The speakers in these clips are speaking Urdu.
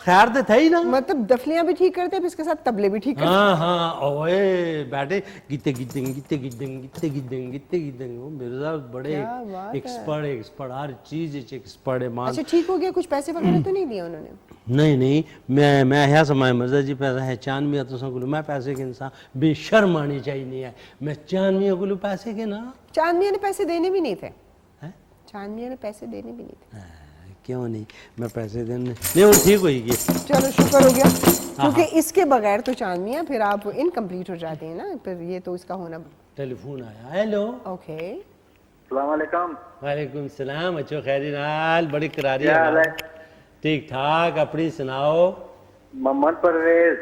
خیر تو تھا ہی نا مطلب دفلیاں بھی ٹھیک کرتے ہیں پھر اس کے ساتھ تبلے بھی ٹھیک کرتے ہاں ہاں اوے بیٹے گیتے گیدنگ گیتے گیدنگ گیتے گیدنگ گیتے گیدنگ وہ میرے صاحب بڑے کیا بات ہے۔ ایکسپرٹ ہر چیز ایکسپرٹ ہے مان اچھا ٹھیک ہو گیا کچھ پیسے وغیرہ تو نہیں دیے انہوں نے نہیں میں ہے سمائے مزہ جی پیسہ ہے چانویہ تو سن میں پیسے کے انسان بے شرم آنی چاہیے نہیں ہے میں چانویہ کو پیسے کے نا چاند میاں نے پیسے دینے بھی نہیں تھے ہیں؟ چاند میاں نے پیسے دینے بھی نہیں تھے کیوں نہیں میں پیسے دینے نہیں وہ ٹھیک ہوئی گی چلو شکر ہو گیا کیونکہ اس کے بغیر تو چاند میاں پھر آپ انکمپلیٹ ہو جاتے ہیں نا پھر یہ تو اس کا ہونا ٹیلی فون آیا ہیلو اوکے السلام علیکم وعلیکم السلام اچھو خیری نال بڑی کراری کیا حال ہے ٹھیک ٹھاک اپنی سناؤ محمد پرویز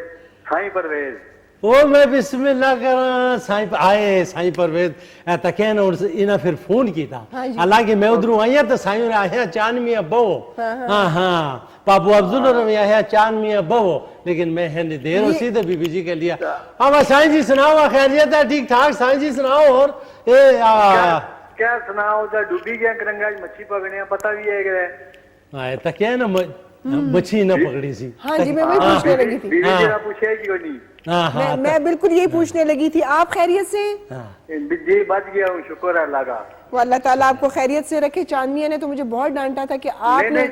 سائیں پرویز او میں بسم اللہ کراں سائیں آئے سائیں پرویز ایتا کہنا انہاں پھر فون کیتا حالانکہ میں ادھروں آئی تو سائیں آیا چان میاں بو ہاں پاپو عبداللہ روی آیا چان میاں بو لیکن میں ہندی دیر اسی تو بی بی جی کے لیا اب سائیں جی سناؤ خیریت ہے ٹھیک ٹھاک سائیں جی سناؤ اور کیا سناؤ جا ڈوبی گیا کرنگا مچھی پکڑنے پتہ بھی ہے کہ آئے تا کہنا مچھی نہ پکڑی سی ہاں جی میں وہی پوچھنے لگی تھی بیوی جرا پوچھے کہ نہیں ہاں ہاں میں بالکل یہی پوچھنے لگی تھی آپ خیریت سے ہیں جی بچ گیا ہوں شکر ہے اللہ کا وہ اللہ تعالیٰ آپ کو خیریت سے رکھے چاند میاں نے تو مجھے بہت ڈانٹا تھا کہ آپ میں نے نے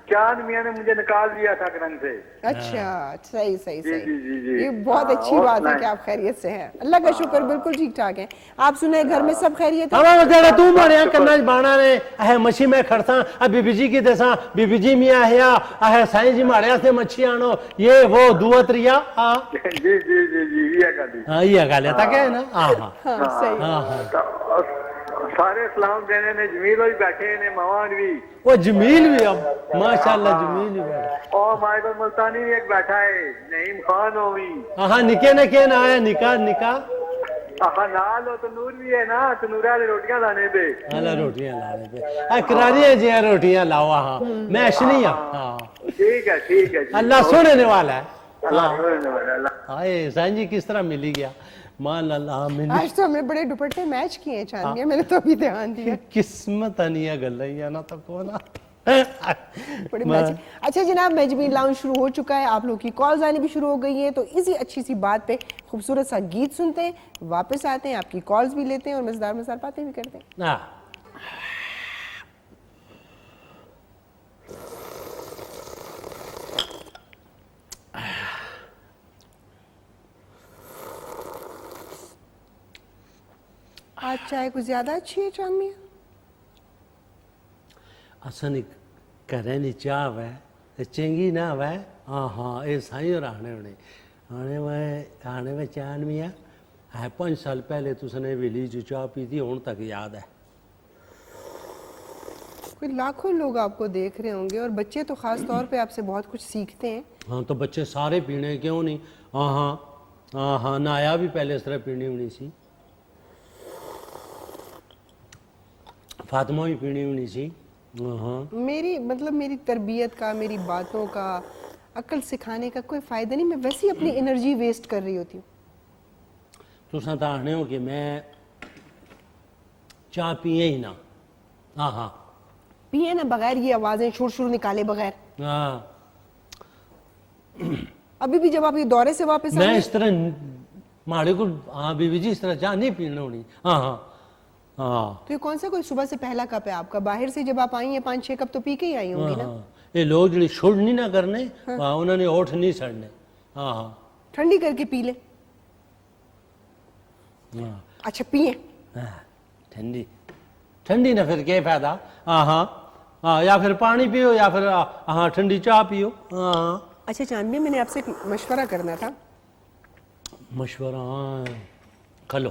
چاند میاں نے مجھے نکال دیا تھا کرنگ سے اچھا صحیح صحیح جی صحیح یہ بہت اچھی بات ہے کہ آپ خیریت سے ہیں اللہ کا شکر بالکل ٹھیک ٹھاک ہیں آپ سنیں گھر میں سب خیریت ہے ہمارا تیرا تو ماریا کرنا بانا نے اہ مچھی میں کھڑتا اب بی بی جی کی دساں بی بی جی میاں ہے اہ سائیں جی ماریا سے مچھی آنو یہ وہ دو تریا ہاں جی جی جی جی یہ گل ہاں یہ گل ہے تا کہ نا ہاں ہاں ہاں صحیح سارے سلام دینے نے جمیل ہوئی بیٹھے نے مہمان بھی وہ جمیل بھی اب ماشاءاللہ جمیل بھی بیٹھا اور مائیکل ملتانی بھی ایک بیٹھا ہے نعیم خان ہوئی ہاں نکے نہ کہہ نہ آیا نکاح نال ہو تنور بھی ہے نا تنورہ والے روٹیاں لانے پہ ہاں روٹیاں لانے پہ کراری ہے جی روٹیاں لاؤ ہاں میں اشنی ہاں ٹھیک ہے ٹھیک ہے جی اللہ سونے والا ہے اللہ سبحانہ و تعالیٰ ہائے سائن جی کس طرح ملی گیا مان اللہ میں آج تو ہم نے بڑے دوپٹے میچ کیے ہیں چاند میاں میں نے تو ابھی دھیان دیا قسمت انیا گلائیاں نا تو کونا بڑے میچ اچھا جناب میجبین لاؤنج شروع ہو چکا ہے آپ لوگ کی کالز آنی بھی شروع ہو گئی ہیں تو اسی اچھی سی بات پہ خوبصورت سا گیت سنتے ہیں واپس آتے ہیں آپ کی کالز بھی لیتے ہیں اور مزدار باتیں بھی کرتے ہیں آج چائے کچھ زیادہ اچھی ہے چاند میاں اسن کرے نہیں چاہ وے چنگی نہ وے ہاں ہاں یہ سائیں اور آنے میں چان میاں ہے 5 سال پہلے تس نے ویلی جو چاہ پی تھی ہون تک یاد ہے کوئی لاکھوں لوگ آپ کو دیکھ رہے ہوں گے اور بچے تو خاص طور پہ آپ سے بہت کچھ سیکھتے ہیں ہاں تو بچے سارے پینے کیوں نہیں ہاں ہاں ہاں ہاں نایا بھی پہلے اس طرح پینی ہونی سی فاطمہ بھی پینی ہونی سی ہاں میری تربیت کا میری باتوں کا عقل سکھانے کا کوئی فائدہ نہیں میں ویسے ہی اپنی انرجی ویسٹ کر رہی ہوتی ہوں تو تو آنے ہو کہ میں چاہ پیے ہی نہ ہاں ہاں پیے نا بغیر یہ آوازیں شور نکالے بغیر ہاں ابھی بھی جب آپ یہ دورے سے واپس میں آئے اس طرح ماڑے کو ہاں بی بی جی اس طرح چاہ نہیں پینا ہونی ہاں ہاں ہاں تو یہ کون سا کوئی صبح سے پہلا کپ ہے آپ کا باہر سے جب آپ آئی ہیں 5-6 کپ تو پی کے ہی آئی ہوں گی نا یہ لوگ جڑی چھوڑ نہیں نہ کرنے انہوں نے اوٹھ نہیں سڑنے ہاں ہاں ٹھنڈی کر کے پی لیں اچھا پیئیں ٹھنڈی ٹھنڈی نہ پھر کیا فائدہ ہاں ہاں ہاں یا پھر پانی پیو یا پھر ہاں ٹھنڈی چاہ پیو ہاں ہاں اچھا چاندنی میں نے آپ سے ایک مشورہ کرنا تھا مشورہ ہاں کھلو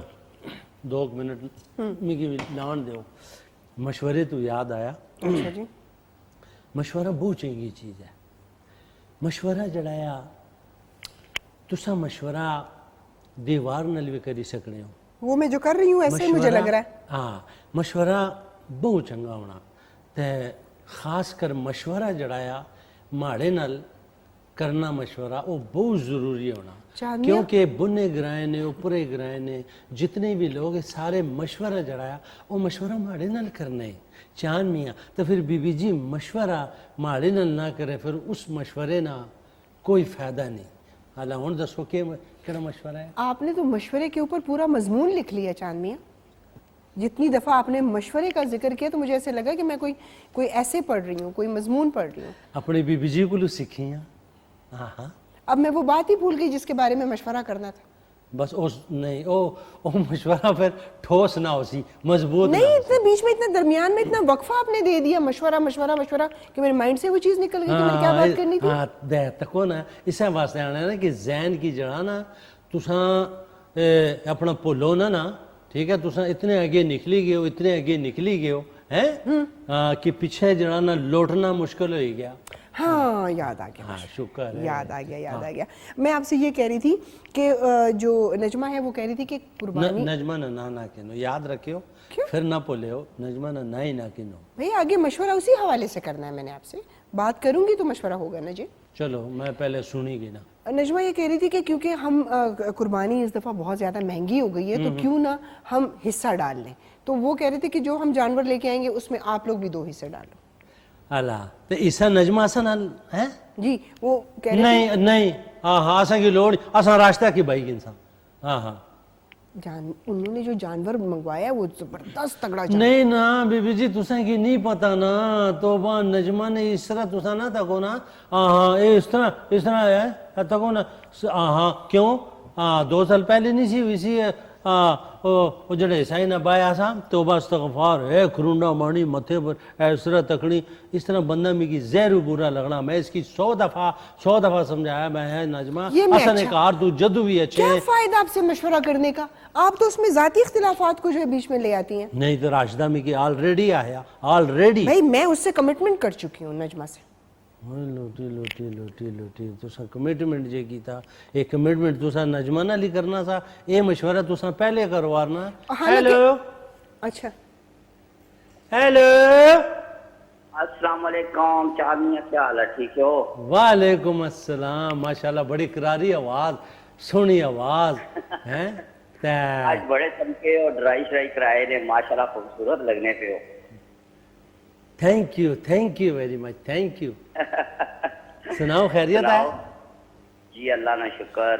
2 منٹ مجھے لان دیو مشورے تو یاد آیا اچھا جی مشورہ بہت چنگی چیز ہے مشورہ جڑایا تسا مشورہ دیوار نال بھی کری سکنے ہو وہ میں جو کر رہی ہوں ایسے ہی مجھے لگ رہا ہے ہاں مشورہ بہت چنگا ہونا تے خاص کر مشورہ جڑایا ماڑے نال کرنا مشورہ وہ بہت ضروری ہونا، چاندنیا؟ کیونکہ بنے گرائے نے اوپرے گرائے نے جتنے بھی لوگ ہیں سارے مشورہ جڑایا وہ مشورہ ماڑے نال کرنے چاند میاں، تو پھر بی بی جی مشورہ ماڑے نال نہ کرے پھر اس مشورے نہ کوئی فائدہ نہیں۔ حالا ہوں دسو کہڑا مشورہ ہے؟ آپ نے تو مشورے کے اوپر پورا مضمون لکھ لیا چاند میاں، جتنی دفعہ آپ نے مشورے کا ذکر کیا تو مجھے ایسے لگا کہ میں کوئی ایسے پڑھ رہی ہوں، کوئی مضمون پڑھ رہی ہوں۔ اپنی بی بی جی کو سیکھی ہیں؟ ہاں ہاں، اب میں وہ بات ہی بھول گئی جس کے بارے میں مشورہ کرنا تھا۔ بس نہیں او مشورہ پھر ٹھوس نہ ہو سی، مضبوط نہ نہیں، ہو اتنے بیچ میں اتنا درمیان میں اتنا وقفہ آپ نے دے دیا، مشورہ مشورہ مشورہ، کہ میرے مائنڈ سے وہ چیز نکل گئی کہ میں نے کیا بات کرنی تھی۔ ہاں دے تکو نا اسے واسطے آنا ہے نا کہ ذہن کی جڑا نا تساں اپنا بھولو نا ٹھیک ہے، تساں اتنے آگے نکلی گئے ہو، اتنے آگے نکلی گئے ہو ہیں کہ پیچھے جڑا نا لوٹنا مشکل ہو گیا۔ ہاں یاد آ گیا، ہاں شکر ہے، یاد آ گیا۔ میں آپ سے یہ کہہ رہی تھی کہ جو نجمہ ہے وہ کہہ رہی تھی کہ قربانی، نجمہ نہ کنو، یاد رکھیو پھر نہ بھولے ہو، نجمہ نہ ہی نہ کنو۔ بھئی آگے مشورہ اسی حوالے سے کرنا ہے، میں نے آپ سے بات کروں گی تو مشورہ ہوگا نا جی۔ چلو میں پہلے سنی گی نا۔ نجمہ یہ کہہ رہی تھی کہ کیونکہ ہم قربانی اس دفعہ بہت زیادہ مہنگی ہو گئی ہے تو کیوں نہ ہم حصہ ڈال لیں، تو وہ کہہ رہے تھے کہ جو ہم جانور لے کے آئیں گے اس میں آپ لوگ بھی 2 حصے ڈالو۔ اللہ تو عیسیٰ نجمہ آسان ہے؟ جی وہ کہہ رہے تھے نہیں ہاں ہاں آسان کی لوڑ آسان راستہ کی بھائی انسان، ہاں ہاں انہوں نے جو جانور منگوایا ہے وہ زبردست تگڑا جانور۔ نہیں نا بی بی جی تساں کی نہیں پتا نا، تو وہ نجمہ نے اس طرح تساں نہ تکو نا، ہاں یہ اس طرح ہے تکو نا، ہاں کیوں 2 سال پہلے نہیں سی ہوئی سی وہ جڑے عیسائی نہ بایا سا توبہ استغفار ہے کھرونڈا مانی متھے پر اس طرح تکڑی، اس طرح بندہ میں کی زہر برا لگنا، میں اس کی 100 دفعہ سمجھایا میں ہے نجمہ اصل ایک کار تو جدو بھی اچھے کیا فائدہ آپ سے مشورہ کرنے کا، آپ تو اس میں ذاتی اختلافات کو جو ہے بیچ میں لے آتی ہیں۔ نہیں تو راشدہ میں کی آلریڈی آیا آلریڈی بھائی میں اس سے کمٹمنٹ کر چکی ہوں نجمہ سے۔ لوٹی تسا کمٹمنٹ جے کیتا، ایک کمٹمنٹ تسا نجمہ نہ لی کرنا سا، اے مشورہ تسا پہلے کروارنا۔ ہیلو اچھا ہیلو السلام علیکم چاندنیا، کیا حال ہے؟ ٹھیک ہو؟ وعلیکم السلام، ماشاءاللہ بڑی کراری آواز، سونی آواز ہیں آج بڑے چمکے اور ڈرائی شرائی کرائے نے، ماشاءاللہ خوبصورت لگنے پہ ہو۔ Thank you very much, thank you. سناؤ خیریت ہے؟ جی اللہ نے شکر،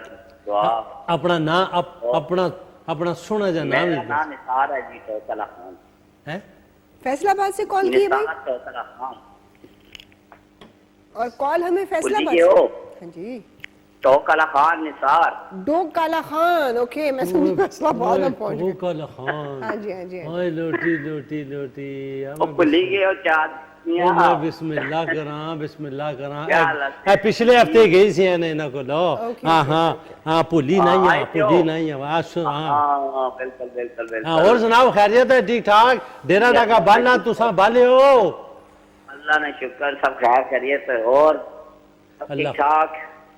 دعا۔ اپنا نام اپنا سونا جا نام میرا نام نثار ہے جی، توکل خان ہے؟ فیصلہ آباد سے کال کی ہے بھائی، نثار توکل خان۔ اور کال ہمیں فیصلہ آباد بھول گئے ہو؟ سے۔ ہاں جی توکل خان نثار۔ ڈوگ کالا خان، اوکے میں سمجھی فیصلہ آباد میں پہنچ گئی۔ توکل خان، ہاں جی ہاں جی ہاں جی۔ ہائے لوٹی وہ بھول گئے ہو چاندنیا؟ میں بسم اللہ کراں کیا حالت اے پچھلے ہفتے گئی سی انہاں کو لو، ہاں بھولی نہیں آواز سن، ہاں بالکل بالکل بالکل۔ ہاں اور سناؤ خیریت ہے؟ ٹھیک ٹھاک؟ ڈیرا ڈاکا بالنا تساں بالے ہو؟ اللہ نے شکر، سب خیر خیریت ہے اور سب اللہ ٹھیک ٹھاک۔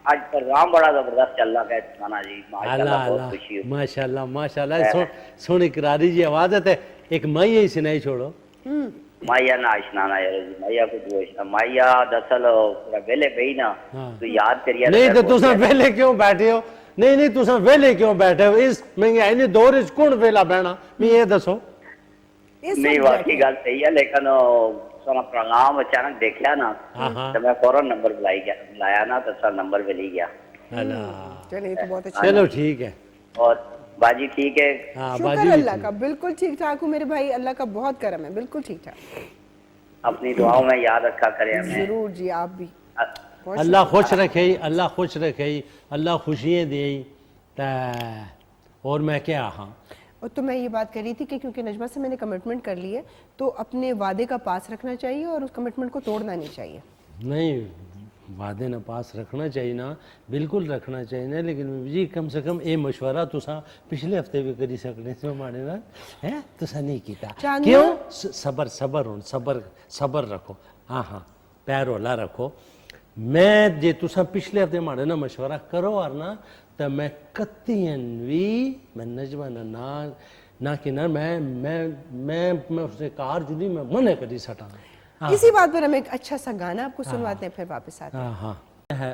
آج پروگرام بڑا زبردست چل رہا ہے سانا جی، ماشاءاللہ بہت خوشی ہوئی۔ ماشاءاللہ سونی کراری جی آواز ہے، ایک مائی ہی سنائی چھوڑو۔ مائیا نہ اشنانا یار جی، مائیا کو تو اشنا مائیا دراصل پورا ویلے پئی نا تو یاد کریے۔ نہیں تو تساں ویلے کیوں بیٹھے ہو؟ نہیں تساں ویلے کیوں بیٹھے ہو؟ اس مہنگائی نے دور وچ کون ویلا بہنا؟ میں یہ دسو۔ نہیں واقعی گل صحیح ہے، لیکن سونا پروگرام اچانک دیکھا نا تو میں فوراً نمبر بلایا نا تو سر نمبر مل ہی گیا۔ چلیے تو بہت اچھا، چلو ٹھیک ہے۔ اور باجی ٹھیک ہے؟ ہاں شکر اللہ کا، بالکل ٹھیک ٹھاک ہوں میرے بھائی، اللہ کا بہت کرم ہے، بالکل ٹھیک ٹھاک۔ اپنی دعاؤں میں یاد رکھا کرے ہمیں۔ ضرور جی، آپ بھی۔ اللہ خوش رکھے، اللہ خوش رکھے، اللہ خوشیاں دے۔ اور میں کیا ہاں اور تو میں یہ بات کر رہی تھی کہ کیونکہ نجمہ سے میں نے کمٹمنٹ کر لی ہے تو اپنے وعدے کا پاس رکھنا چاہیے اور اس کمٹمنٹ کو توڑنا نہیں چاہیے۔ نہیں وعدے نہ پاس رکھنا چاہیے نا، بالکل رکھنا چاہیے نا، لیکن جی کم سے کم اے مشورہ تساں پچھلے ہفتے بھی کری سکنے سے ہمارے نال ہے، تساں نہیں کیتا کیوں؟ صبر رکھو، ہاں پیر ہولا رکھو۔ میں جے تساں پچھلے ہفتے ہمارے نا مشورہ کرو اور نا تو میں کتین بھی میں نجمہ نہ کہ نا میں اس نے کار جلی میں منع کری سٹا۔ اسی بات پر ہم ایک اچھا سا گانا آپ کو سنواتے ہیں، پھر واپس آتے ہیں۔ ہاں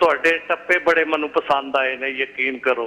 ਤੁਹਾਡੇ ਟੱਪੇ ਬੜੇ ਮੈਨੂੰ ਪਸੰਦ ਆਏ ਨੇ ਯਕੀਨ ਕਰੋ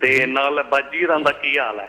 ਤੇ ਨਾਲ ਬਾਜੀ ਰਾਂ ਦਾ ਕੀ ਹਾਲ ਹੈ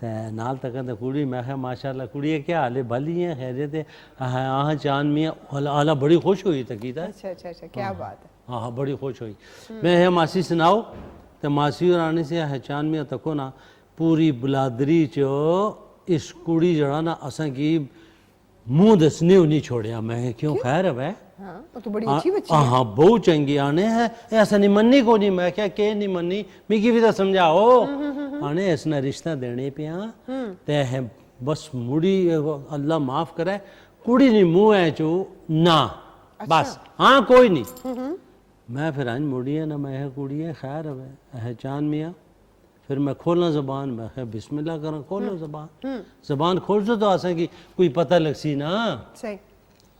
تے نال تک کڑی میں کہا ماشاءاللہ کڑی کیا حال ہے بھلی ہیں خیریت ہے ہاں چاند میاں اعلیٰ بڑی خوش ہوئی تقیدہ اچھا اچھا اچھا کیا بات ہے. ہاں بڑی خوش ہوئی. میں ہے ماسی سناؤ تے ماسی اور آنے سے ہے چاند میاں تکو نا پوری بلادری چو اس کڑی جڑا نا اساں کی منہ دسنے نہیں چھوڑیا. میں کیوں خیر ہے ہاں وہ تو بڑی اچھی بچی ہے. ہاں بہت چنگی آنے ہے ایسا نہیں مننی کو نہیں. میں کیا کہ نہیں مننی میکی بھی تو سمجھاؤ آنے اس نے رشتہ دینے پہ تے ہے بس مڑی اللہ معاف کرے کڑی نہیں منہ ہے چو نہ بس ہاں کوئی نہیں. میں پھر آج مڑی ہے نا میں کڑی ہے خیر ہے چاند میاں. پھر میں کھولا زبان میں کہ بسم اللہ کروں کھولو زبان کھول تو آسا کی کوئی پتہ لگ سی نا. صحیح.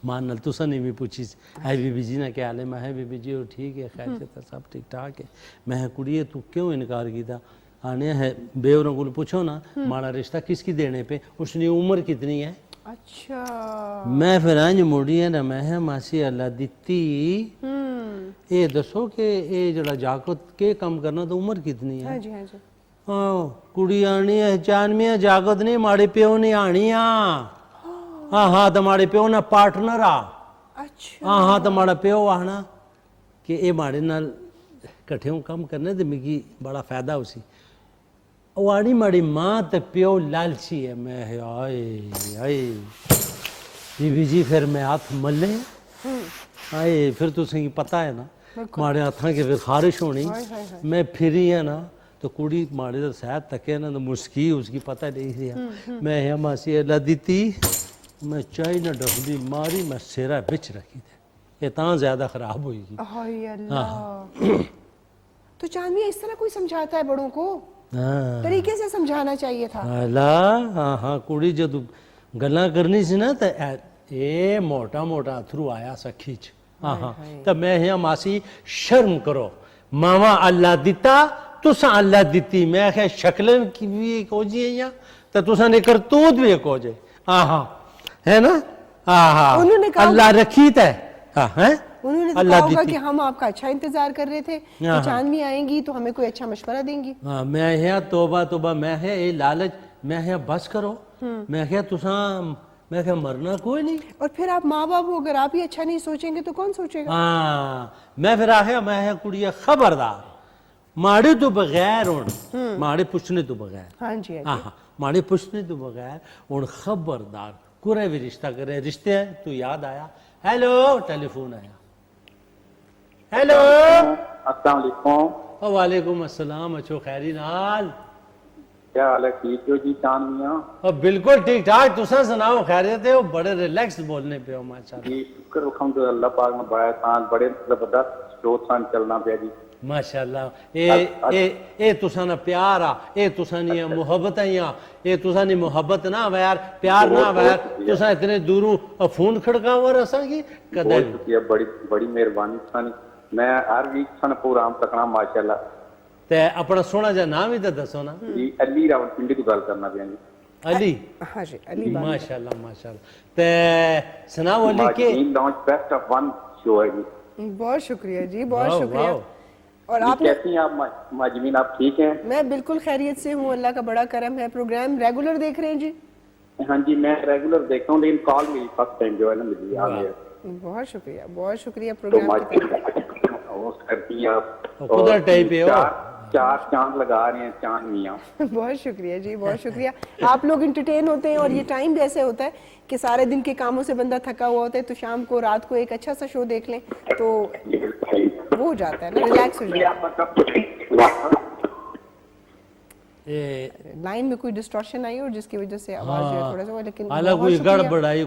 مان نال تسا نہیں بھی پوچھی ہے بی بی جی نے کیا حال ہے. میں ہے بی بی جی ٹھیک ہے خیر سے سب ٹھیک ٹھاک ہے. میں کڑی تو کیوں انکار کیتا آنے ہے بے اوروں کو پوچھو نا ماڑا رشتہ کس کی دینے پہ اس نے عمر کتنی ہے. اچھا میں پھر آنج موڑی ہے نا میں ہے ماسی اللہ دیتی اے دسو کہ اے جڑا جاگت کے کام کرنا تو عمر کتنی ہے. ہاں جی ہاں جی. ہاں کڑی آنی ہے چان میاں جاگت نہیں ماڑے پیو نہیں آنی ہاں ہاں تو ماڑے پیو نا پارٹنر آ اچھا ہاں ہاں تو ماڑا پیو آنا کہ اے ماڑے نال کٹھے ہوں کام کرنے تو مکی بڑا فائدہ ہو سی. اوانی ماڑی ماں تے پیو لالچی ہے. میں آئے آئے بی بی جی پھر میں ہاتھ ملے آئے پھر تو سنگی پتہ ہے نا ماڑے ہاتھاں کے پھر خارش ہونی. میں پھری ہے نا تو کڑی ماڑے تو صحت تکے نا تو مسکی اس کی پتہ نہیں دیا. میں ہے ماسی اللہ دیتی میں چاہی نہ ڈفلی ماری میں سیرہ بچ رکھی تھے اتنا زیادہ خراب ہوئی گی. ہائے اللہ. تو چاند میاں اس طرح کوئی سمجھاتا ہے بڑوں کو طریقے سے سمجھانا چاہیے تھا. ہاں ہاں کڑی جب گلاں کرنی سی نا تو اے موٹا موٹا اتھرو آیا سا کھیچ. ہاں ہاں تو میں ہے ماسی شرم کرو ماما اللہ دیتا تسا اللہ دیتی. میں کہ شکلیں کی بھی ایک ہو جی ہیں تو تسا نے کرتوت بھی ایک ہو جائے. ہاں ہاں ہے نا ہاں ہاں اللہ رکھی تے ہاں ہے انہوں نے کہا ہوگا کہ ہم آپ کا اچھا انتظار کر رہے تھے کہ چاند میاں آئیں گی تو ہمیں کوئی اچھا مشورہ دیں گی. ہاں میں ہے توبہ توبہ میں ہے اے لالچ میں ہے بس کرو میں کہ تسا میں کہ مرنا کوئی نہیں. اور پھر آپ ماں باپ ہو اگر آپ ہی اچھا نہیں سوچیں گے تو کون سوچے گا. ہاں میں پھر آخیا میں ہے کڑی خبردار ماڑے تو بغیر ہوں ماڑے پوچھنے تو بغیر ہاں جی ہاں ہاں ماڑے پوچھنے تو بغیر ہوں خبردار کرے بھی رشتہ کرے رشتے ہیں تو یاد آیا. ہیلو ٹیلی فون آیا. ہیلو السلام علیکم. وعلیکم السلام. اچھو خیری نال کیا حال ہے ٹھیک ہو جی چاند میاں. بالکل ٹھیک ٹھاک. تسا سناؤ خیریت ہو بڑے ریلیکس بولنے پہ ہو ماشاءاللہ. جی شکر الحمد اللہ پاک نے بڑا احسان بڑے زبردست شور سان چلنا پیا جی ماشاءاللہ. اے تسا نا پیار آ اے تسا نی محبت آئیاں اے تسا نی محبت نہ ویار پیار نہ ویار تسا اتنے دوروں فون کھڑکاو رسا کی کدے. بہت شکریہ بڑی بڑی مہربانی سانی. میں ہر ویک سن پروگرام تکنا ماشاءاللہ. تے اپنا سونا جا نام ہی تے دسو نا. جی علی راول پنڈی تو گل کرنا پیا جی. علی. ہاں جی علی ماشاءاللہ ماشاءاللہ. تے سناؤ علی کے لانچ بیسٹ آف ون شو ہے جی. بہت شکریہ جی بہت شکریہ. اور آپ کیسی ہیں آپ ماجمین آپ ٹھیک ہیں. میں بالکل خیریت سے ہوں اللہ کا بڑا کرم ہے. پروگرام ریگولر دیکھ رہے ہیں جی. ہاں جی میں ریگولر دیکھتا ہوں لیکن کال میری فرسٹ ٹائم جو ہے نا مجھے آ گیا. بہت شکریہ تو پروگرام کی ہوسٹ کرتی ہیں آپ خدا ٹائپ ہے چار چاند لگا رہے ہیں چاند میاں. بہت شکریہ جی بہت شکریہ. آپ لوگ انٹرٹین ہوتے ہیں اور یہ ٹائم بھی ایسے ہوتا ہے کہ سارے دن کے کاموں سے بندہ تھکا ہوا ہوتا ہے تو شام کو رات کو ایک اچھا سا شو دیکھ لیں تو وہ ہو جاتا ہے نا ریلیکس ہو جاتا ہے. لائن میں کوئی ڈسٹورشن آئی اور جس کی وجہ سے آواز جو ہے تھوڑا سا لیکن حالانکہ کوئی گڑبڑائی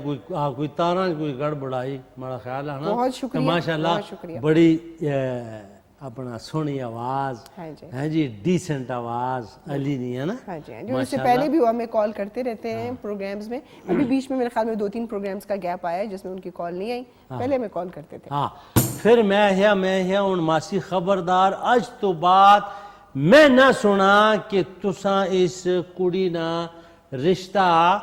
کوئی تاراں کوئی گڑبڑائی میرا خیال ہے نا. بہت شکریہ ماشاءاللہ بڑی اپنا سونی آواز ہے جی ڈیسنٹ آواز علی نہیں ہے نا. ہاں جی جو اس سے پہلے بھی ہمیں کال کرتے رہتے ہیں پروگرامز میں. ابھی بیچ میں میرے خیال میں 2-3 پروگرامز کا گیپ آیا ہے جس میں ان کی کال نہیں آئی. پہلے میں کال کرتے تھے. ہاں پھر میں ہوں ماسی خبردار اج تو بعد میں نہ سنا کہ تسا اس کڑی نا رشتہ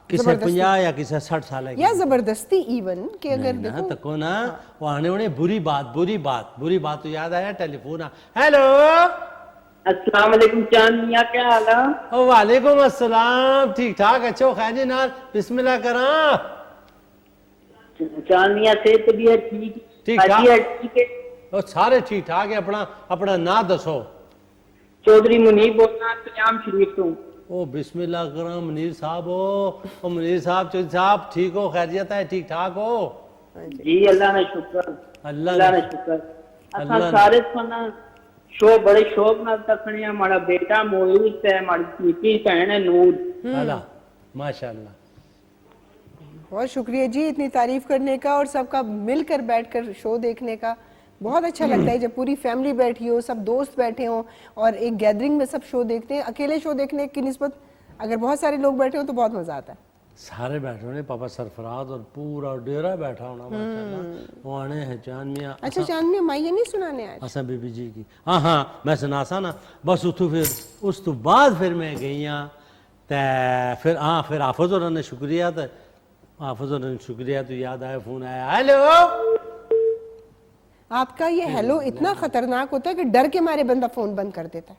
کسے 50 یا کسے 60 سال ہے یا زبردستی ایون کہ اگر دیکھو تکو نا وہ آنے بری بات تو یاد آیا ٹیلی فون. ہیلو السلام علیکم چاند میاں، کیا حال ہے؟ وعلیکم السلام، ٹھیک ٹھاک اچھو خیری نال بسم اللہ کراں چاند میاں سے طبیعت ٹھیک ٹھیک ٹھاک ٹھیک ہے؟ اور سارے ٹھیک ٹھاک ہے. اپنا نا دسو. چودھری منیب بولنا کلیام شریف تو. او بسم اللہ کرام منیر صاحب او منیر صاحب چودھری صاحب ٹھیک ہو؟ خیریت ہے؟ ٹھیک ٹھاک ہو؟ جی اللہ نے شکر، اللہ نے شکر. اساں سارے سنا شو بڑے شوق نال تکھنے. ہمارا بیٹا مویز ہے، ہماری بیٹی بہن ہے نور. اللہ ماشاءاللہ. بہت شکریہ جی اتنی تعریف کرنے کا اور سب کا مل کر بیٹھ کر شو دیکھنے کا. بہت اچھا لگتا ہے جب پوری فیملی بیٹھی ہو، سب دوست بیٹھے ہوں اور ایک گیدرنگ میں سب شو دیکھتے ہیں. اکیلے شو دیکھنے کی نسبت اگر بہت سارے لوگ بیٹھے ہوں تو بہت مزہ آتا ہے. سارے بیٹھے ہونے، پاپا سرفراز اور پورا ڈیرا بیٹھا ہونا ماشاءاللہ. وہ آنے ہیں چاند میاں. اچھا چاند میاں مائیے نہیں سنانے آج؟ اساں بی بی جی کی ہاں میں سنا سا نا. بس اتو پھر اس تو بعد پھر میں گئیاں تے پھر پھر حافظ ہونا نے شکریہ تے حافظ ہونا نے شکریہ تو یاد آیا فون آیا. ہیلو. آپ کا یہ ہیلو اتنا خطرناک ہوتا ہے کہ ڈر کے مارے بندہ فون بند کر دیتا ہے.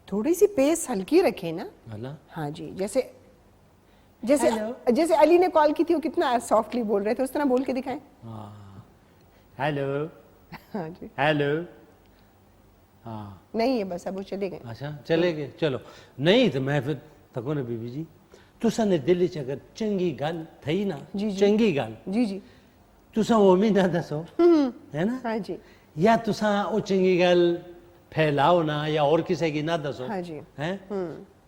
تھوڑی سی پیس ہلکی رکھے نا. ہاں جی جیسے علی نے کال کی تھی وہ کتنا سافٹلی بول رہے تھے، اس طرح بول کے دکھائیں. ہیلو. ہاں جی ہیلو. ہاں نہیں ہے بس اب وہ چلے گئے. اچھا چلے گئے. چلو نہیں تو میں پھر تکو نا بی بی جی تساں نے دل چ اگر چنگی گل تھئی نا چنگی گل جی تساں وہ بھی نہ دسو ہے نا. ہاں جی. یا تساں وہ چنگی گل پھیلاؤ نا یا اور کسی کی نہ دسو. ہاں جی. ہیں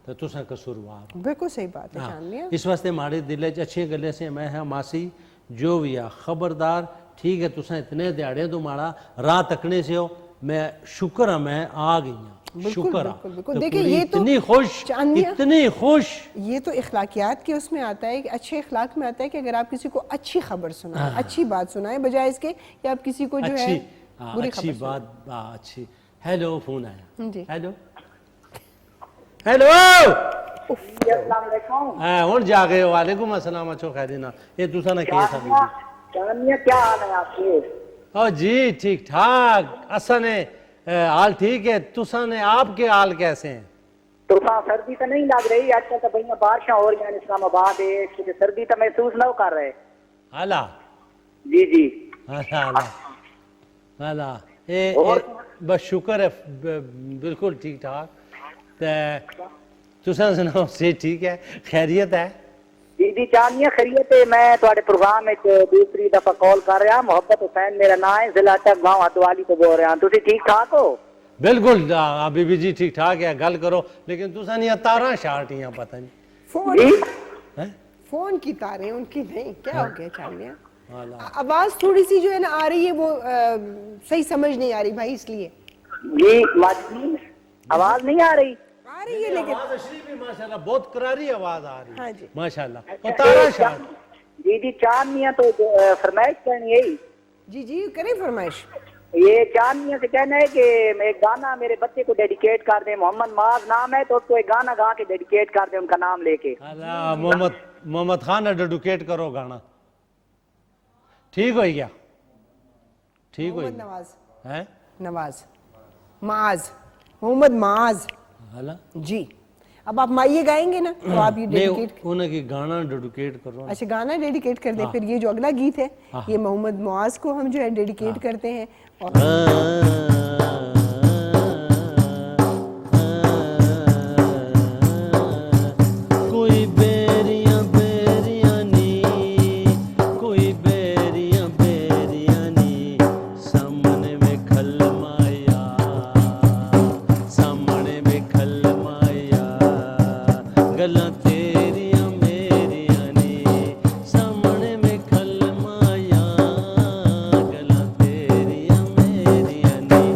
تو تساں قصوروار. بالکل صحیح بات ہے جان لیا. اس واسطے ہمارے دل چ اچھی گلیں سے میں ہاں ماسی جو بھی ہے خبردار. ٹھیک ہے تساں اتنے دیہڑے تو ماڑا راہ تکنے سے ہو. میں شکر ہے میں آ گئی ہوں. شکر ہے. دیکھیں یہ تو اتنی خوش یہ تو اخلاقیات کے اس میں آتا ہے کہ اچھے اخلاق میں آتا ہے کہ اگر آپ کسی کو اچھی خبر سنائیں، اچھی بات سنائیں بجائے اس کے کہ آپ کسی کو جو ہے بری اچھی خبر بات. اچھی. ہیلو فون آیا. جی ہیلو ہیلو. السلام علیکم. ہوں جا گئے. وعلیکم السلام. اچھو خیری نا. یہ تساں نے کیس ابھی چاند میاں کیا حال ہے آپ کے؟ او جی ٹھیک ٹھاک. اساں نے حال ٹھیک ہے. تساں نے آپ کے حال کیسے ہیں؟ تو سردی تو نہیں لگ رہی آج کل؟ تو بھائی بارشیں ہو رہی ہیں اسلام آباد ہے، سردی تو محسوس نہ کر رہے. اللہ جی اللہ بس شکر ہے بالکل ٹھیک ٹھاک. تساں سناؤ سے ٹھیک ہے خیریت ہے؟ جی چاند میاں خیریت ہے. میں تھوڑے پروگرام دوسری دفعہ کال کر رہا. محبت حسین میرا نام ہے، ضلع ٹک گاؤں ہدوالی تو بول رہا. تسی ٹھیک ٹھاک ہو؟ بالکل بی بی جی ٹھیک ٹھاک ہے. گل کرو لیکن تساں نہیں تاراں شارٹیاں پتہ نہیں. فون کی تاریں ان کی نہیں. کیا ہو گیا چاند میاں؟ آواز تھوڑی سی جو ہے نا آ رہی ہے وہ صحیح سمجھ نہیں آ رہی بھائی اس لیے. جی آواز نہیں آ رہی؟ آ رہی ہے لیکن آواز اشری بھی ماشاءاللہ بہت کراری آواز آ رہی ہے. ہاں جی ماشاءاللہ. اور تارا شاہ جی چاند میاں تو فرمائش کرنی ہے. جی کریں فرمائش. یہ چاند میاں سے کہنا ہے کہ ایک گانا میرے بچے کو ڈیڈیکیٹ کر دیں. محمد معاذ نام ہے تو اس کو ایک گانا گا کے ڈیڈیکیٹ کر دیں ان کا نام لے کے. اللہ محمد خان نے ڈیڈیکیٹ کرو گانا. ٹھیک ہو گیا. ٹھیک ہو گیا. نواز معاذ محمد معاذ. جی اب آپ مائیے گائیں گے نا تو آپ یہ ڈیڈیکیٹ انہیں کی گانا ڈیڈیکیٹ کرو. اچھا گانا ڈیڈیکیٹ کر دیں. پھر یہ جو اگلا گیت ہے یہ محمد معاذ کو ہم جو ہے ڈیڈیکیٹ کرتے ہیں. کوئی بیریاں بیریانی کوئی بیریاں بیریانی سامنے میں کھل مایا سامنے میں کھل مایا گلاں تیریاں میریاں نی سامنے میں کھل مایا گلاں تیریاں میریاں نی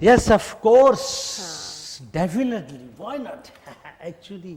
Yes, of course. Definitely. Why not? Actually,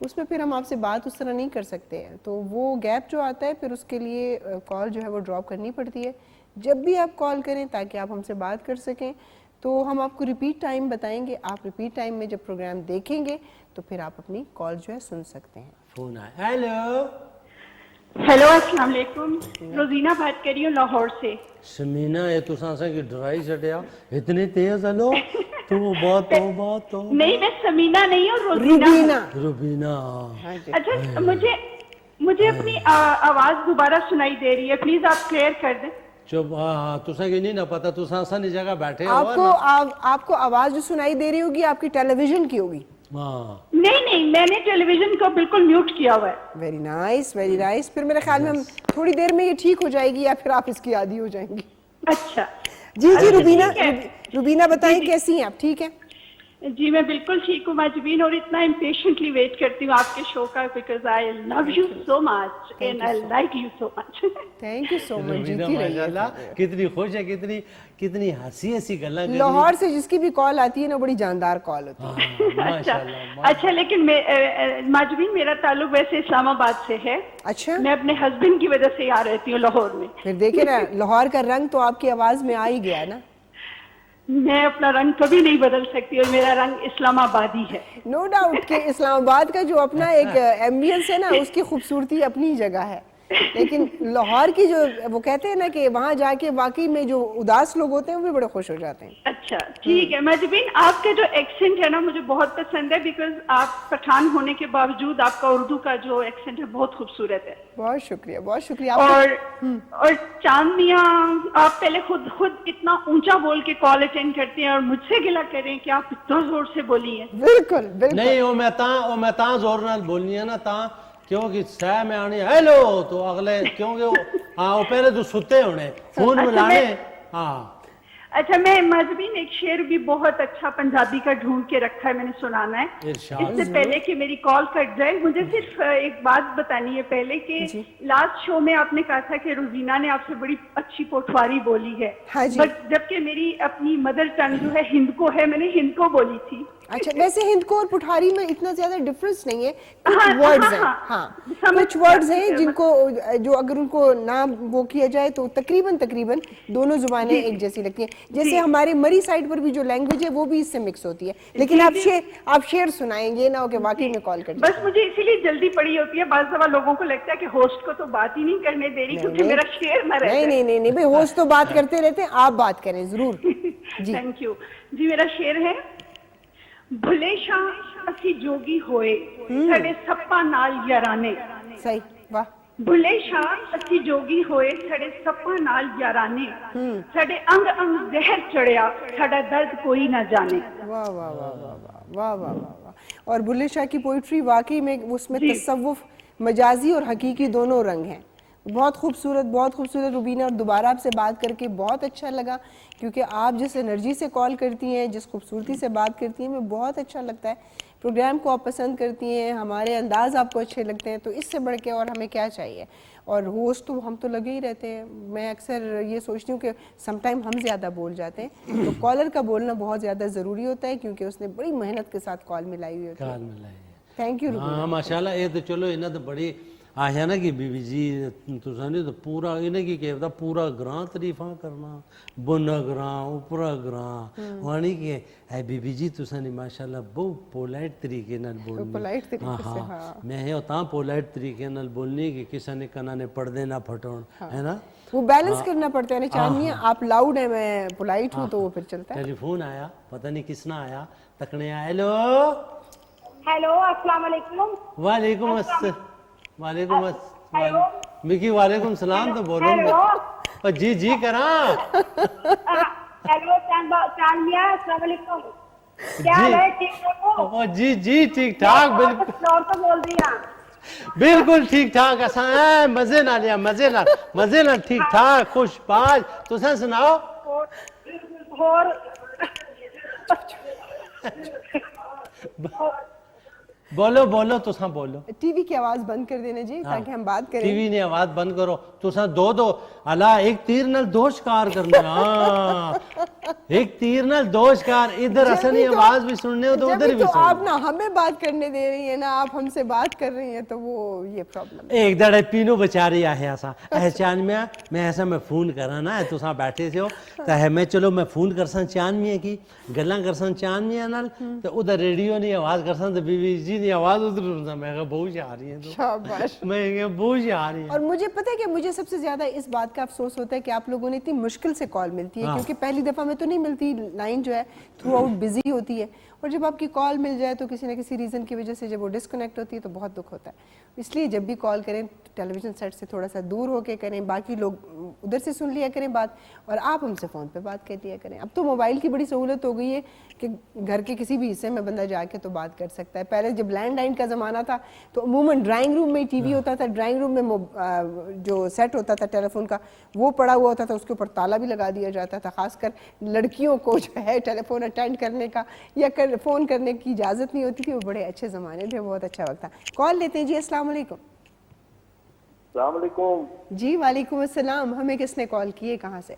اس میں پھر ہم آپ سے بات اس طرح نہیں کر سکتے ہیں. تو وہ گیپ جو آتا ہے پھر اس کے لیے کال جو ہے وہ ڈراپ کرنی پڑتی ہے. جب بھی آپ کال کریں تاکہ آپ ہم سے بات کر سکیں تو ہم آپ کو ریپیٹ ٹائم بتائیں گے. آپ ریپیٹ ٹائم میں جب پروگرام دیکھیں گے تو پھر آپ اپنی کال جو ہے سن سکتے ہیں. فون آیا. ہیلو ہیلو السلام علیکم. روزینہ بات کر رہی ہوں لاہور سے. سمینا یہ تو سانسا کی ڈرائی چٹیا اتنی تیز ہلو تو بات تو نہیں میں سمینا نہیں ہوں روزینہ. روبینا. اچھا مجھے اپنی آواز دوبارہ سنائی دے رہی ہے, پلیز آپ کلیئر کر دیں. چپ. ہاں تسا کی نہیں نہ پتا تو سانسا نی جگہ بیٹھے آپ کو آواز جو سنائی دے رہی ہوگی آپ کی ٹیلی ویژن کی ہوگی. نہیں میں نے ٹیلی ویژن کو بالکل میوٹ کیا ہوا ہے. Very nice very nice. پھر میرے خیال میں ہم تھوڑی دیر میں یہ ٹھیک ہو جائے گی یا پھر آپ اس کی عادی ہو جائیں گی. اچھا جی روبینہ بتائیں کیسی ہیں آپ؟ ٹھیک ہے جی میں بالکل ٹھیک ہوں ماجبین, اور اتنا امپیشنٹلی ویٹ کرتی ہوں آپ کے شو کا, because I love you so much and I like you so much. Thank you so much. جیتی رہیے. کتنی خوش ہے, کتنی ہنسی گلاں. لاہور سے جس کی بھی کال آتی ہے نا بڑی جاندار کال ہوتی ہے. اچھا لیکن ماجبین میرا تعلق ویسے اسلام آباد سے ہے. اچھا میں اپنے ہسبینڈ کی وجہ سے یہاں رہتی ہوں لاہور میں. پھر دیکھیں نا لاہور کا رنگ تو آپ کی آواز میں آ ہی گیا نا. میں اپنا رنگ کبھی نہیں بدل سکتی اور میرا رنگ اسلام آبادی ہے. نو ڈاؤٹ کہ اسلام آباد کا جو اپنا ایک ایمبینس ہے نا اس کی خوبصورتی اپنی جگہ ہے, لیکن لاہور کی جو وہ کہتے ہیں نا کہ وہاں جا کے واقعی میں جو اداس لوگ ہوتے ہیں وہ بھی بڑے خوش ہو جاتے ہیں. اچھا ٹھیک ہے ماجبین, آپ کا جو ایکسنٹ ہے نا مجھے بہت پسند ہے, بیکاز آپ پٹھان ہونے کے باوجود آپ کا اردو کا جو ایکسنٹ ہے بہت خوبصورت ہے. بہت شکریہ بہت شکریہ. اور چاند میاں آپ پہلے خود اتنا اونچا بول کے کال اٹینڈ کرتے ہیں اور مجھ سے گلا کریں کہ آپ اتنا زور سے بولی ہیں. بالکل نہیں وہ میں تاں زور نال بولنی ہے نا تاں کیونکہ سہ میں آنی ہیلو تو اگلے کیونکہ ہاں وہ پہلے تو ستے ہونے فون ملانے. ہاں اچھا میں مذہبین ایک شعر بھی بہت اچھا پنجابی کا ڈھونڈ کے رکھا ہے, میں نے سنانا ہے. اس سے پہلے کہ میری کال کٹ جائے مجھے صرف ایک بات بتانی ہے پہلے کہ لاسٹ شو میں آپ نے کہا تھا کہ روزینہ نے آپ سے بڑی اچھی پوٹواری بولی ہے, بٹ جبکہ میری اپنی مدر ٹنگ جو ہے ہند کو ہے, میں نے ہند کو بولی تھی. اچھا ویسے ہند کو اور پٹھاری میں اتنا زیادہ ڈفرنس نہیں ہے, کچھ ورڈز ہیں. ہاں کچھ ورڈز ہیں جن کو جو اگر ان کو نہ وہ کیا جائے تو تقریباً دونوں زبانیں ایک جیسی لگتی ہیں. جیسے ہمارے مری سائڈ پر بھی جو لینگویج ہے وہ بھی اس سے مکس ہوتی ہے. لیکن آپ شعر سنائیں گے نہ کہ واقعی میں کال کر بس مجھے اسی لیے جلدی پڑی ہوتی ہے. بعض دفعہ لوگوں کو لگتا ہے کہ ہوسٹ کو تو بات ہی نہیں کرنے دے رہی کیونکہ میرا شعر نہ رہے. نہیں بھائی ہوسٹ تو بات کرتے رہتے ہیں, آپ بات کریں ضرور. تھینک یو جی. میرا شعر ہے بھلے شاہ اسی جوگی ہوئے سڑے سپا نال یارانے. صحیح واہ. بھلے شاہ اسی جوگی ہوئے سڑے سپا نال یارانے, سڑے انگ انگ زہر چڑھیا سڑا درد کوئی نہ جانے. واہ واہ واہ واہ واہ واہ واہ. اور بھلے شاہ کی پوئٹری واقعی میں اس میں تصوف مجازی اور حقیقی دونوں رنگ ہیں. بہت خوبصورت روبینہ. اور دوبارہ آپ سے بات کر کے بہت اچھا لگا کیونکہ آپ جس انرجی سے کال کرتی ہیں, جس خوبصورتی سے بات کرتی ہیں, ہمیں بہت اچھا لگتا ہے. پروگرام کو آپ پسند کرتی ہیں, ہمارے انداز آپ کو اچھے لگتے ہیں, تو اس سے بڑھ کے اور ہمیں کیا چاہیے. اور ہوسٹ تو ہم تو لگے ہی رہتے ہیں. میں اکثر یہ سوچتی ہوں کہ سم ٹائم ہم زیادہ بول جاتے ہیں, تو کالر کا بولنا بہت زیادہ ضروری ہوتا ہے کیونکہ اس نے بڑی محنت کے ساتھ کال ملائی ہوئی ہوتی ہے. Thank you Rubina. ہاں ماشاء اللہ. یہ تو چلو انہیں تو بڑی آیا نا کہ بی بی جی تساں تو پورا انہیں کی کہتا پورا گراں تعریفاں کرنا, بنا گراں اوپرا گراں وانی کہ اے بی بی جی تساں نے ماشاءاللہ بہت پولائٹ طریقے نال بولنی. ہاں میں اتنا پولائٹ طریقے نال بولنی کہ کسی نے کنا نے پردے نہ پھٹون ہے نا, وہ بیلنس کرنا پڑتا ہے نا. چاہیے آپ لاؤڈ ہیں میں پولائٹ ہوں تو وہ پھر چلتا ہے. ٹیلی فون آیا پتہ نہیں کس نے آیا تکنے. ہیلو السلام علیکم. وعلیکم السلام. وعلیکم السلام مکی. وعلیکم السلام تو بولو جی کراں. ہیلو چاند میاں السلام علیکم. کیا ہے ٹھیک ہو؟ جی ٹھیک ٹھاک. بالکل تو بول رہی ہوں. بالکل ٹھیک ٹھاک. اساں مزے نال مزے نال ٹھیک ٹھاک خوش باج. تساں سناؤ. اور بولو تساں بولو. ٹی وی کی آواز بند کر دینا جی تاکہ ہم بات کریں. ٹی وی نے آواز بند کرو. تساں دو الا ایک تیر نال دو شکار کرنا. ایک تیر نال دو شکار, ادھر حسنی آواز بھی سننے ہو تو ادھر بھی تو آپ سننے. نا ہمیں بات کرنے دے رہی ہیں نا آپ ہم سے بات کر رہی ہیں تو وہ یہ پرابلم ہے. ایک دڑے پینو بچاری آہے ایسا چاند میں ایسا میں فون کرا نا تو ساں بیٹھے سے ہو تو ہے میں چلو میں فون کرساں چاند میاں کی گلاں کرساں چاند میاں نال تو ادھر ریڈیو نہیں آواز کرساں تو بی بی جی نہیں آواز ادھر سنساں. میں کہا بہو جا رہی ہیں تو شاباش. میں کہا بہو جا رہی ہیں. اور مجھے پتہ ہے کہ مجھے سب سے زیادہ اس بات کا افسوس ہوتا ہے کہ آپ لوگوں نے اتنی مشکل سے کال ملتی ہے کیونکہ پہلی دفعہ میں تو نہیں ملتی, لائن جو ہے تھرو آؤٹ بزی ہوتی ہے, اور جب آپ کی کال مل جائے تو کسی نہ کسی ریزن کی وجہ سے جب وہ ڈسکنیکٹ ہوتی ہے تو بہت دکھ ہوتا ہے. اس لیے جب بھی کال کریں ٹیلی ویژن سیٹ سے تھوڑا سا دور ہو کے کریں, باقی لوگ ادھر سے سن لیا کریں بات اور آپ ہم سے فون پہ بات کر لیا کریں. اب تو موبائل کی بڑی سہولت ہو گئی ہے کہ گھر کے کسی بھی حصے میں بندہ جا کے تو بات کر سکتا ہے. پہلے جب لینڈ لائن کا زمانہ تھا تو عموماً ڈرائنگ روم میں ٹی وی ہوتا تھا, ڈرائنگ روم میں جو سیٹ ہوتا تھا ٹیلی فون کا وہ پڑا ہوا ہوتا تھا, اس کے اوپر تالا بھی لگا دیا جاتا تھا. خاص کر لڑکیوں کو جو ہے ٹیلی فون اٹینڈ کرنے کا یا فون کرنے کی اجازت نہیں ہوتی تھی. وہ بڑے اچھے زمانے تھے, بہت اچھا وقت تھا. کال لیتے ہیں جی. السلام علیکم. السلام علیکم. جی وعلیکم السلام. ہمیں کس نے کال کی ہے, کہاں سے؟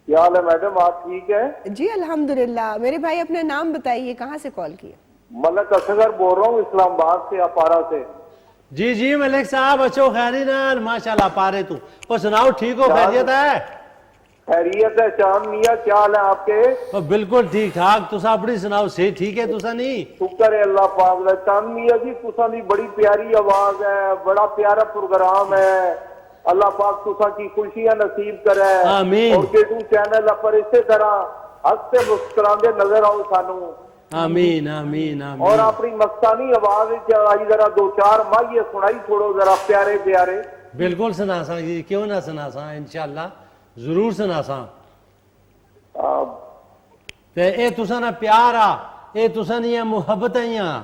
کیا حال ہے میڈم, آپ ٹھیک ہے؟ جی الحمدللہ. میرے بھائی اپنا نام بتائیے, کہاں سے کال کی ہے؟ ملک اصغر بول رہا ہوں اسلام آباد سے, اپارا سے. جی جی ملک صاحب اچھو خیری نال ماشاءاللہ پارے تو اور سناؤ ٹھیک ہو, خیریت ہے؟ خیریت ہے. چاند میاں کیا حال ہے آپ کے؟ بالکل ٹھیک ٹھاک. تسا اپنی سناؤ صحیح ٹھیک ہے تسا نہیں؟ شکر ہے اللہ پاک دا. چاند میاں جی تسا دی بڑی پیاری آواز ہے, بڑا پیارا پروگرام ہے. اللہ پاک تسا کی خوشیاں نصیب کرے. آمین. اور کیٹو چینل پر اسی طرح ہنستے مسکراندے نظر آؤ سانو. آمین آمین آمین. اور اپنی مستانی آواز آئی ذرا دو چار ماہیے سنائی چھوڑو ذرا پیارے پیارے. بالکل سنا سا جی, کیوں نہ سنا سا, انشاءاللہ ضرور سنا سا. اے تسا نا پیار آ, اے تسا نہیں محبت آئیاں.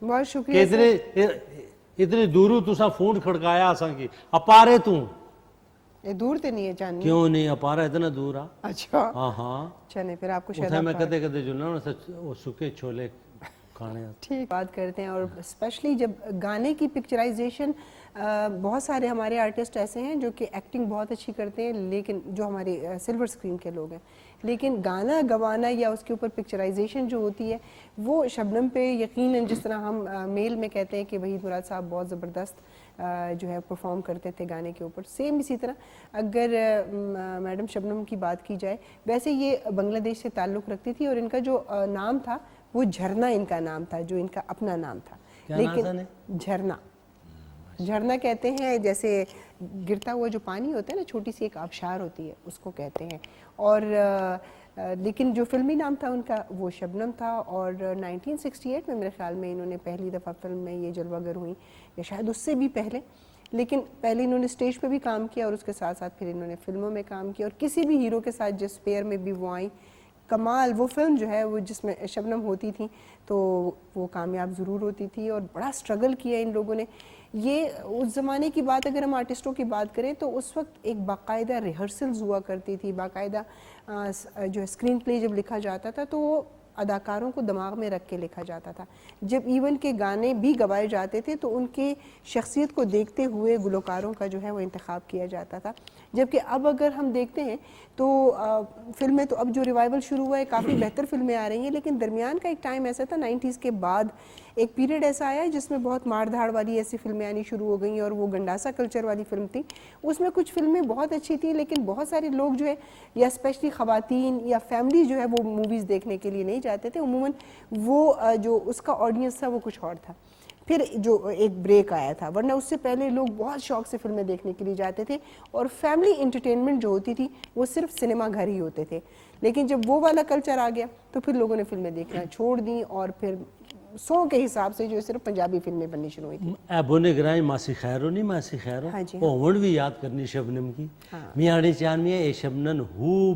بہت شکریہ. اتنی دوروں تسا فون کھڑکایا آساں کی اپارے تو یہ دور تے نہیں ہے چاندنی؟ کیوں نہیں, اپارا اتنا دور آ. اچھا ہاں ہاں چلیں پھر آپ کو شاید اتھے میں کدے کدے جلنا وہ سکے چھولے کھانے. ٹھیک بات کرتے ہیں. اور اسپیشلی جب گانے کی پکچرائزیشن, بہت سارے ہمارے آرٹسٹ ایسے ہیں جو کہ ایکٹنگ بہت اچھی کرتے ہیں لیکن جو ہمارے سلور اسکرین کے لوگ ہیں, لیکن گانا گوانا یا اس کے اوپر پکچرائزیشن جو ہوتی ہے وہ شبنم پہ یقیناً, جس طرح ہم میل میں کہتے ہیں کہ وحید مراد صاحب بہت زبردست جو ہے پرفارم کرتے تھے گانے کے اوپر, سیم اسی طرح اگر میڈم شبنم کی بات کی جائے, ویسے یہ بنگلہ دیش سے تعلق رکھتی تھی اور ان کا جو نام تھا وہ جھرنا ان کا نام تھا, جو ان کا اپنا نام تھا. لیکن جھرنا, جھرنا کہتے ہیں جیسے گرتا ہوا جو پانی ہوتا ہے نا, چھوٹی سی ایک آبشار ہوتی ہے, اس کو کہتے ہیں. اور لیکن جو فلمی نام تھا ان کا وہ شبنم تھا. اور 1968 میں میرے خیال میں انہوں نے پہلی دفعہ فلم میں یہ جلوہ گر ہوئیں, یا شاید اس سے بھی پہلے, لیکن پہلے انہوں نے اسٹیج پہ بھی کام کیا اور اس کے ساتھ ساتھ پھر انہوں نے فلموں میں کام کیا. اور کسی بھی ہیرو کے ساتھ جس پیئر میں بھی وہ آئیں, کمال. وہ فلم جو ہے وہ جس میں شبنم ہوتی تھیں تو وہ کامیاب ضرور ہوتی تھی, اور بڑا اسٹرگل کیا ان لوگوں نے. یہ اس زمانے کی بات, اگر ہم آرٹسٹوں کی بات کریں تو اس وقت ایک باقاعدہ ریہرسلز ہوا کرتی تھی, باقاعدہ جو اسکرین پلے جب لکھا جاتا تھا تو وہ اداکاروں کو دماغ میں رکھ کے لکھا جاتا تھا. جب ایون کے گانے بھی گوائے جاتے تھے تو ان کے شخصیت کو دیکھتے ہوئے گلوکاروں کا جو ہے وہ انتخاب کیا جاتا تھا. جبکہ اب اگر ہم دیکھتے ہیں تو فلمیں تو اب جو ریوائول شروع ہوا ہے کافی بہتر فلمیں آ رہی ہیں, لیکن درمیان کا ایک ٹائم ایسا تھا 90s کے بعد ایک پیریڈ ایسا آیا جس میں بہت مار دھاڑ والی ایسی فلمیں آنی شروع ہو گئیں, اور وہ گنڈاسا کلچر والی فلم تھی. اس میں کچھ فلمیں بہت اچھی تھیں لیکن بہت سارے لوگ جو ہے یا اسپیشلی خواتین یا فیملی جو ہے وہ موویز دیکھنے کے لیے نہیں جاتے تھے. عموماً وہ جو اس کا آڈینس تھا وہ کچھ اور تھا. پھر جو ایک بریک آیا تھا, ورنہ اس سے پہلے لوگ بہت شوق سے فلمیں دیکھنے کے لیے جاتے تھے, اور فیملی انٹرٹینمنٹ جو ہوتی تھی وہ صرف سنیما گھر ہی ہوتے تھے. لیکن جب وہ والا کلچر آ گیا تو پھر لوگوں نے فلمیں دیکھنا چھوڑ دیں, اور پھر 100 کے حساب سے جو صرف پنجابی فلمیں بننی شروع ہوئی تھی. ابو نے گرائیں ماسی خیرو نہیں, ماسی خیرو اوڑ بھی یاد کرنی شبنم کی. میاڑی چان میں اے شبنم ہو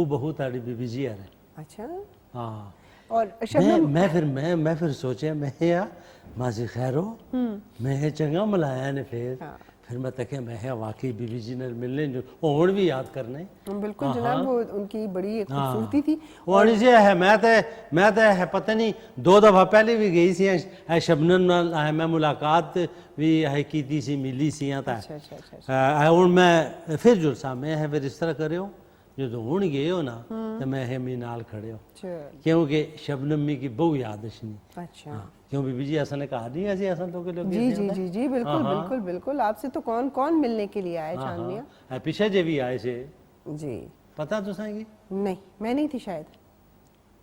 بہو تاڑی بی بی جی آ رہے. اچھا ہاں. اور شبنم میں پھر سوچا میں یا ماسی خیرو میں چنگا ملایا نے پھر میں تکے میں واقعی بی بی جی نے ملنے جو اوڑ بھی یاد کرنے. بالکل جناب, وہ ان کی بڑی خوبصورتی تھی. اوڑی سے ہے میں تے ہے پتہ نہیں 2 دفعہ پہلے بھی گئی سی ہے شبنم نال, میں ملاقات بھی ہے کیتی سی, ملی سی تا ہے. اور میں پھر جلسا میں ہے پھر اس طرح کریو جو ہون گئے ہو نا تو میں ہمی نال کھڑے ہو چل کیونکہ شبنم می کی بہو یاد اشنی اچھا کیوں بی بی جی ایسا نے کہا نہیں ایسے ایسا تو کے لوگ جی جی جی جی بالکل بالکل بالکل آپ سے تو کون کون ملنے کے لیے آئے چاند میاں پیچھے جے بھی آئے سے جی پتا تو سائیں گی نہیں میں نہیں تھی شاید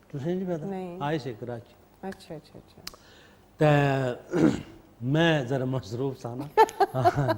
تسیں نہیں پتا نہیں آئے سے کراچی اچھا اچھا اچھا تے میں ذرا مصروف تھا نا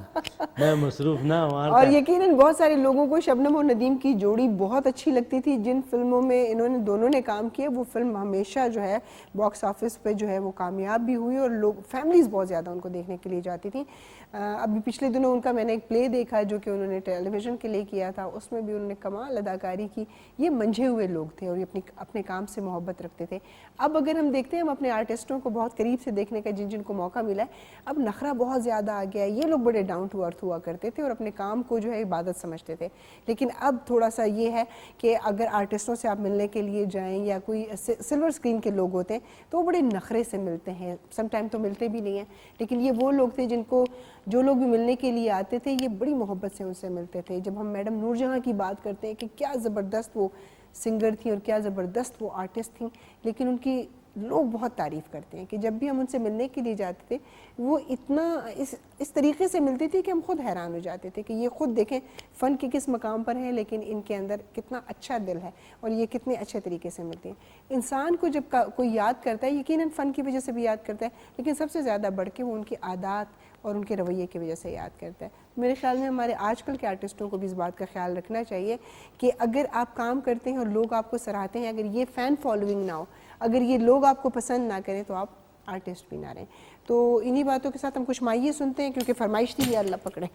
میں مصروف نہ ہوں اور یقیناً بہت سارے لوگوں کو شبنم اور ندیم کی جوڑی بہت اچھی لگتی تھی جن فلموں میں انہوں نے دونوں نے کام کیا وہ فلم ہمیشہ جو ہے باکس آفس پہ جو ہے وہ کامیاب بھی ہوئی اور لوگ فیملیز بہت زیادہ ان کو دیکھنے کے لیے جاتی تھیں ابھی پچھلے دنوں ان کا میں نے ایک پلے دیکھا جو کہ انہوں نے ٹیلی ویژن کے لیے کیا تھا اس میں بھی انہوں نے کمال اداکاری کی یہ منجھے ہوئے لوگ تھے اور یہ اپنے کام سے محبت رکھتے تھے اب اگر ہم دیکھتے ہیں ہم اپنے آرٹسٹوں کو بہت قریب سے دیکھنے کا جن کو موقع ملا ہے اب نخرہ بہت زیادہ آ گیا ہے یہ لوگ بڑے ڈاؤن ٹو ارتھ ہوا کرتے تھے اور اپنے کام کو جو ہے عبادت سمجھتے تھے لیکن اب تھوڑا سا یہ ہے کہ اگر آرٹسٹوں سے آپ ملنے کے لیے جائیں یا کوئی سلور اسکرین کے لوگ ہوتے ہیں تو وہ بڑے نخرے سے ملتے ہیں سم ٹائم تو ملتے بھی نہیں ہیں لیکن یہ وہ لوگ تھے جن کو جو لوگ بھی ملنے کے لیے آتے تھے یہ بڑی محبت سے ان سے ملتے تھے جب ہم میڈم نور جہاں کی بات کرتے ہیں کہ کیا زبردست وہ سنگر تھیں اور کیا زبردست وہ آرٹسٹ تھیں لیکن ان کی لوگ بہت تعریف کرتے ہیں کہ جب بھی ہم ان سے ملنے کے لیے جاتے تھے وہ اتنا اس طریقے سے ملتی تھی کہ ہم خود حیران ہو جاتے تھے کہ یہ خود دیکھیں فن کے کس مقام پر ہے لیکن ان کے اندر کتنا اچھا دل ہے اور یہ کتنے اچھے طریقے سے ملتے ہیں انسان کو جب کوئی یاد کرتا ہے یقیناً فن کی وجہ سے بھی یاد کرتا ہے لیکن سب سے زیادہ بڑھ کے وہ ان کی عادات اور ان کے رویے کی وجہ سے یاد کرتا ہے میرے خیال میں ہمارے آج کل کے آرٹسٹوں کو بھی اس بات کا خیال رکھنا چاہیے کہ اگر آپ کام کرتے ہیں اور لوگ آپ کو سراہتے ہیں اگر یہ فین فالوئنگ نہ ہو اگر یہ لوگ آپ کو پسند نہ کریں تو آپ آرٹسٹ بھی نہ رہیں تو انہی باتوں کے ساتھ ہم کچھ مائیے سنتے ہیں کیونکہ فرمائش تھی یا اللہ پکڑے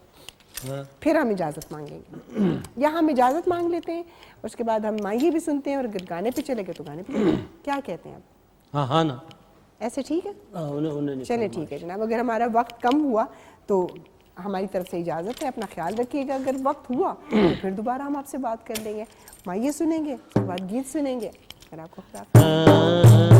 پھر ہم اجازت مانگیں گے یا ہم اجازت مانگ لیتے ہیں اس کے بعد ہم مائیے بھی سنتے ہیں اور اگر گانے پہ چلے گئے تو گانے پہ کیا کہتے ہیں آپ ہاں نا ایسے ٹھیک ہے چلیں ٹھیک ہے جناب اگر ہمارا وقت کم ہوا تو ہماری طرف سے اجازت ہے اپنا خیال رکھیے گا اگر وقت ہوا تو پھر دوبارہ ہم آپ سے بات کر لیں گے مائیے سنیں گے اس کے بعد گیت سنیں گے پھر آپ کو خدا